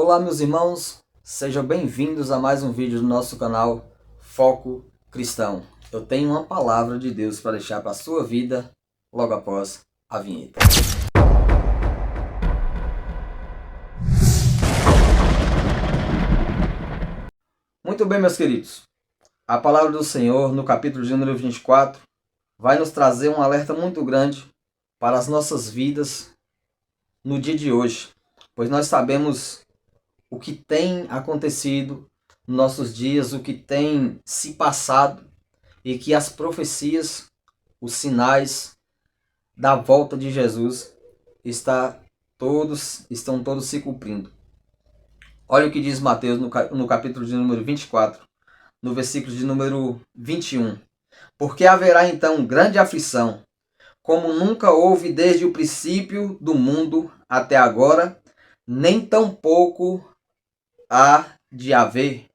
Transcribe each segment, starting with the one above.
Olá, meus irmãos, sejam bem-vindos a mais um vídeo do nosso canal Foco Cristão. Eu tenho uma palavra de Deus para deixar para a sua vida logo após a vinheta. Muito bem, meus queridos. A palavra do Senhor, no capítulo de número 24, vai nos trazer um alerta muito grande para as nossas vidas no dia de hoje, pois nós sabemos o que tem acontecido nos nossos dias, o que tem se passado e que as profecias, os sinais da volta de Jesus estão todos se cumprindo. Olha o que diz Mateus no capítulo de número 24, no versículo de número 21. Porque haverá então grande aflição, como nunca houve desde o princípio do mundo até agora, nem tampouco há de haver.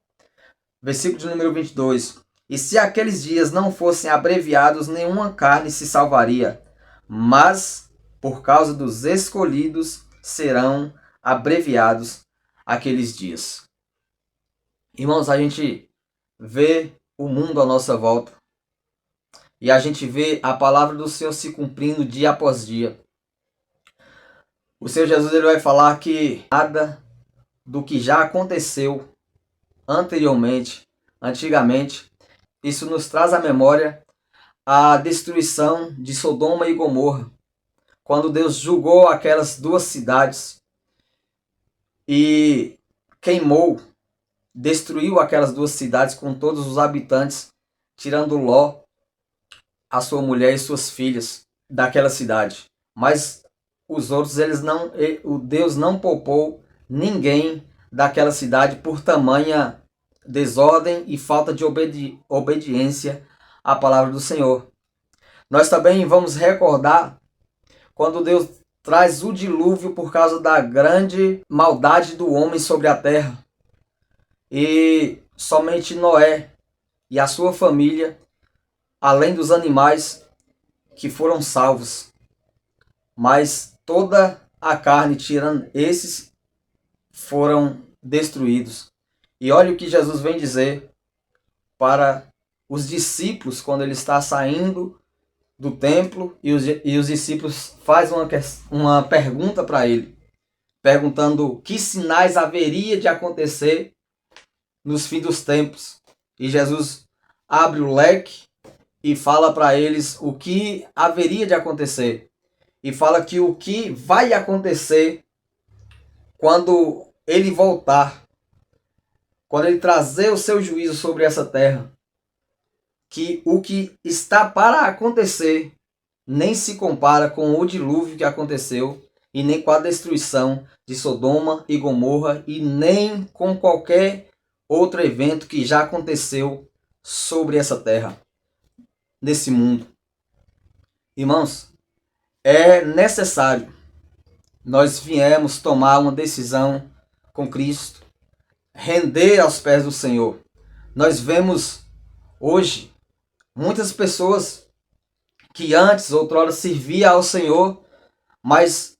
Versículo de número 22. E se aqueles dias não fossem abreviados, nenhuma carne se salvaria, mas por causa dos escolhidos serão abreviados aqueles dias. Irmãos, a gente vê o mundo à nossa volta e a gente vê a palavra do Senhor se cumprindo dia após dia. O Senhor Jesus ele vai falar que nada do que já aconteceu antigamente, isso nos traz à memória a destruição de Sodoma e Gomorra, quando Deus julgou aquelas duas cidades e destruiu aquelas duas cidades com todos os habitantes, tirando Ló, a sua mulher e suas filhas daquela cidade. Mas os outros, Deus não poupou ninguém daquela cidade por tamanha desordem e falta de obediência à palavra do Senhor. Nós também vamos recordar quando Deus traz o dilúvio por causa da grande maldade do homem sobre a terra. E somente Noé e a sua família, além dos animais, que foram salvos. Mas toda a carne, tirando esses, foram destruídos. E olha o que Jesus vem dizer para os discípulos quando ele está saindo do templo e os discípulos fazem uma pergunta para ele, perguntando que sinais haveria de acontecer nos fins dos tempos. E Jesus abre o leque e fala para eles o que haveria de acontecer. E fala que o que vai acontecer quando ele voltar, quando ele trazer o seu juízo sobre essa terra, que o que está para acontecer nem se compara com o dilúvio que aconteceu, e nem com a destruição de Sodoma e Gomorra, e nem com qualquer outro evento que já aconteceu sobre essa terra, nesse mundo. Irmãos, é necessário nós viemos tomar uma decisão com Cristo, render aos pés do Senhor. Nós vemos hoje muitas pessoas que antes, outrora, servia ao Senhor, mas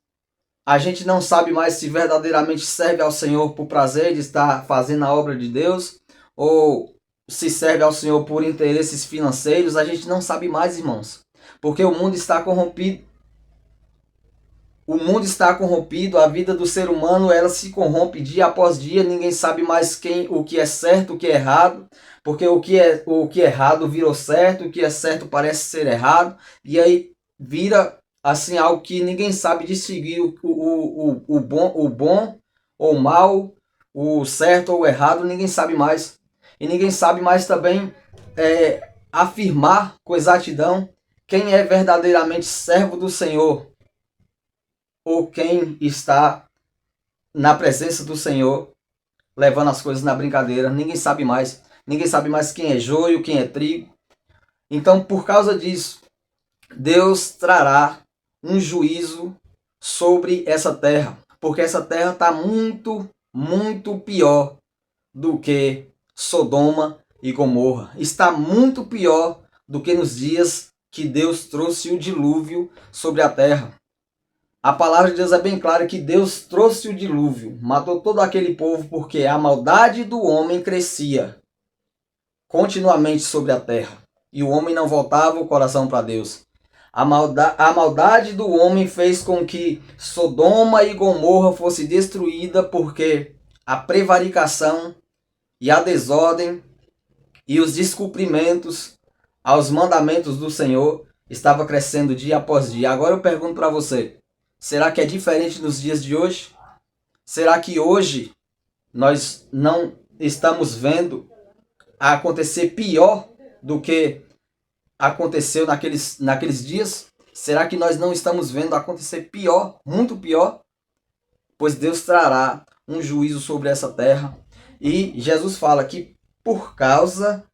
a gente não sabe mais se verdadeiramente serve ao Senhor por prazer de estar fazendo a obra de Deus, ou se serve ao Senhor por interesses financeiros. A gente não sabe mais, irmãos, porque o mundo está corrompido. O mundo está corrompido, a vida do ser humano ela se corrompe dia após dia, ninguém sabe mais o que é certo, o que é errado, porque o que é errado virou certo, o que é certo parece ser errado, e aí vira assim algo que ninguém sabe distinguir o bom ou o mal, o certo ou o errado, ninguém sabe mais. E ninguém sabe mais também afirmar com exatidão quem é verdadeiramente servo do Senhor, ou quem está na presença do Senhor, levando as coisas na brincadeira. Ninguém sabe mais. Ninguém sabe mais quem é joio, quem é trigo. Então, por causa disso, Deus trará um juízo sobre essa terra. Porque essa terra está muito, muito pior do que Sodoma e Gomorra. Está muito pior do que nos dias que Deus trouxe o dilúvio sobre a terra. A palavra de Deus é bem clara que Deus trouxe o dilúvio, matou todo aquele povo porque a maldade do homem crescia continuamente sobre a terra. E o homem não voltava o coração para Deus. A maldade do homem fez com que Sodoma e Gomorra fosse destruída porque a prevaricação e a desordem e os descumprimentos aos mandamentos do Senhor estava crescendo dia após dia. Agora eu pergunto para você, será que é diferente nos dias de hoje? Será que hoje nós não estamos vendo acontecer pior do que aconteceu naqueles dias? Será que nós não estamos vendo acontecer pior, muito pior? Pois Deus trará um juízo sobre essa terra. E Jesus fala que por causa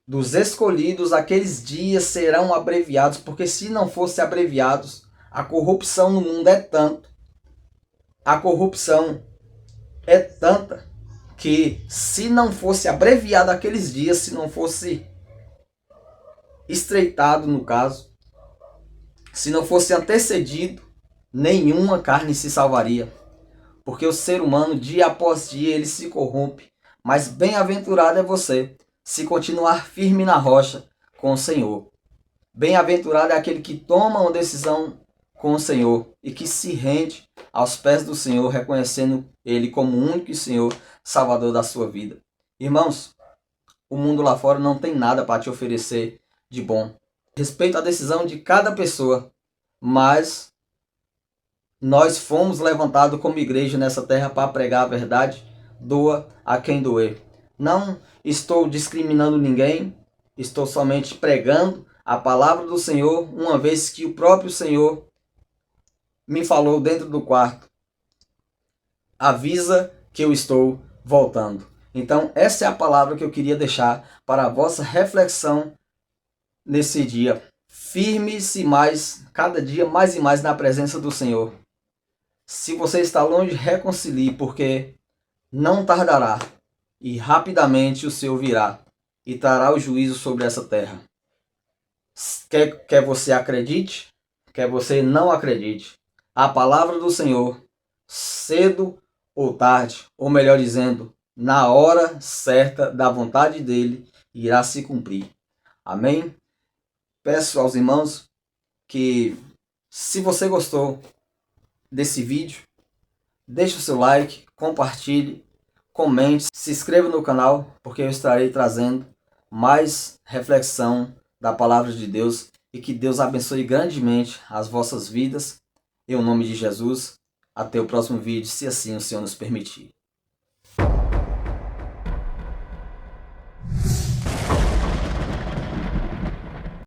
dos escolhidos, aqueles dias serão abreviados, porque se não fossem abreviados, a corrupção no mundo é tanto, a corrupção é tanta, que se não fosse abreviado aqueles dias, se não fosse estreitado no caso, se não fosse antecedido, nenhuma carne se salvaria. Porque o ser humano, dia após dia, ele se corrompe. Mas bem-aventurado é você, se continuar firme na rocha com o Senhor. Bem-aventurado é aquele que toma uma decisão com o Senhor e que se rende aos pés do Senhor, reconhecendo Ele como o único Senhor, Salvador da sua vida. Irmãos, o mundo lá fora não tem nada para te oferecer de bom. Respeito à decisão de cada pessoa, mas nós fomos levantados como igreja nessa terra para pregar a verdade, doa a quem doer. Não estou discriminando ninguém, estou somente pregando a palavra do Senhor, uma vez que o próprio Senhor me falou dentro do quarto. Avisa que eu estou voltando. Então essa é a palavra que eu queria deixar para a vossa reflexão nesse dia. Firme-se mais, cada dia mais e mais na presença do Senhor. Se você está longe, reconcilie, porque não tardará, e rapidamente o Senhor virá e trará o juízo sobre essa terra. Quer você acredite, quer você não acredite, a palavra do Senhor, cedo ou tarde, ou melhor dizendo, na hora certa da vontade dele, irá se cumprir. Amém? Peço aos irmãos que, se você gostou desse vídeo, deixe o seu like, compartilhe, comente, se inscreva no canal, porque eu estarei trazendo mais reflexão da palavra de Deus, e que Deus abençoe grandemente as vossas vidas. Em nome de Jesus, até o próximo vídeo, se assim o Senhor nos permitir.